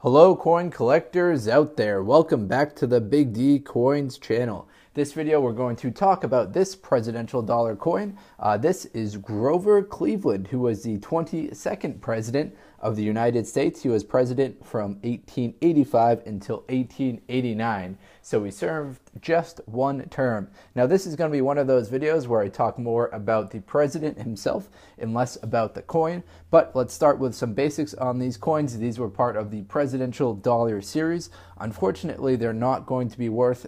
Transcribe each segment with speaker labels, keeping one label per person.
Speaker 1: Hello coin collectors out there, welcome back to the Big D Coins channel. This video we're going to talk about this presidential dollar coin. This is Grover Cleveland, who was the 22nd president of the United States. He was president from 1885 until 1889, so he served just one term. Now this is going to be one of those videos where I talk more about the president himself and less about the coin, but let's start with some basics on these coins. These were part of the presidential dollar series. Unfortunately, they're not going to be worth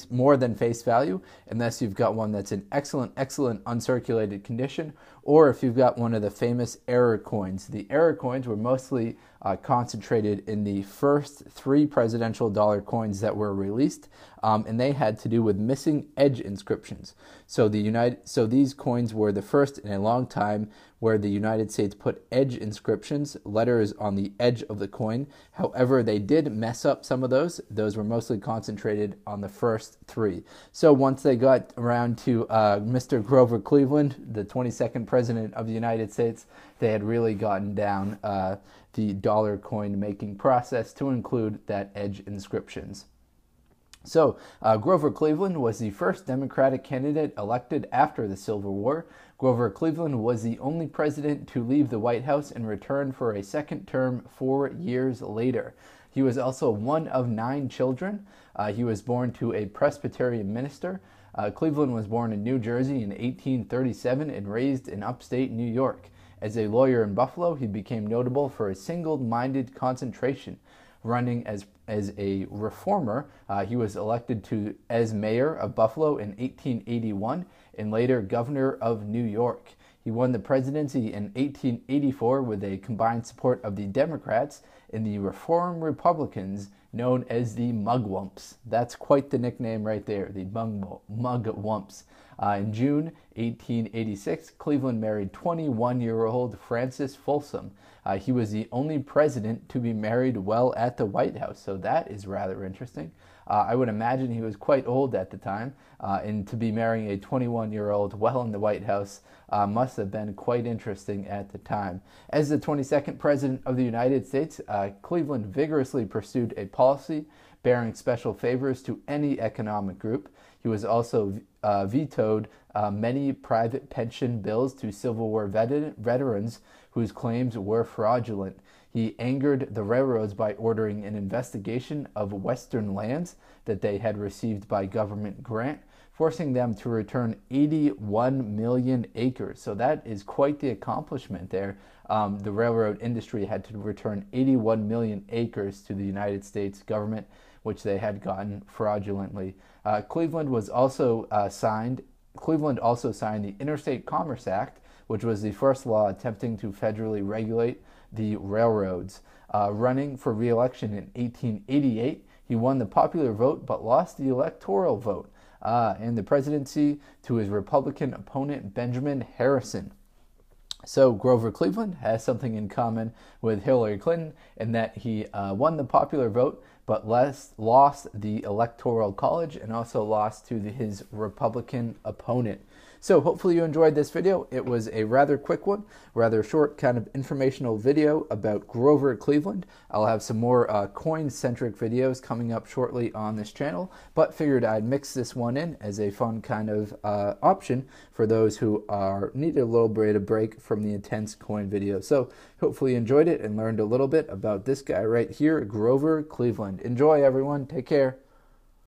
Speaker 1: more than face value unless you've got one that's in excellent uncirculated condition, or if you've got one of the famous error coins. The error coins were mostly concentrated in the first three presidential dollar coins that were released, and they had to do with missing edge inscriptions. So these coins were the first in a long time where the United States put edge inscriptions, letters on the edge of the coin. However, they did mess up some of those. Those were mostly concentrated on the first three. So once they got around to Mr. Grover Cleveland, the 22nd president of the United States, they had really gotten down the dollar coin making process to include that edge inscriptions. So Grover Cleveland was the first Democratic candidate elected after the Civil War. Grover Cleveland was the only president to leave the White House and return for a second term 4 years later. He was also one of 9 children. He was born to a Presbyterian minister. Cleveland was born in New Jersey in 1837 and raised in upstate New York. As a lawyer in Buffalo, he became notable for a single-minded concentration. Running as a reformer, he was elected as mayor of Buffalo in 1881 and later governor of New York. He won the presidency in 1884 with a combined support of the Democrats and the Reform Republicans, known as the Mugwumps. That's quite the nickname right there, the Mugwumps. In June 1886, Cleveland married 21-year-old Frances Folsom. He was the only president to be married while at the White House, so that is rather interesting. I would imagine he was quite old at the time, and to be marrying a 21-year-old while in the White House must have been quite interesting at the time. As the 22nd president of the United States, Cleveland vigorously pursued a policy bearing special favors to any economic group. He was also vetoed many private pension bills to Civil War veterans whose claims were fraudulent. He angered the railroads by ordering an investigation of Western lands that they had received by government grant, forcing them to return 81 million acres. So that is quite the accomplishment there. The railroad industry had to return 81 million acres to the United States government, which they had gotten fraudulently. Cleveland also signed the Interstate Commerce Act, which was the first law attempting to federally regulate the railroads. Running for re-election in 1888, he won the popular vote but lost the electoral vote and the presidency to his Republican opponent Benjamin Harrison. So Grover Cleveland has something in common with Hillary Clinton in that he won the popular vote but lost the Electoral College and also lost to his Republican opponent. So hopefully you enjoyed this video. It was a rather quick one, rather short kind of informational video about Grover Cleveland. I'll have some more coin-centric videos coming up shortly on this channel, but figured I'd mix this one in as a fun kind of option for those who need a little bit of break from the intense coin videos. So hopefully you enjoyed it and learned a little bit about this guy right here, Grover Cleveland. Enjoy, everyone. Take care.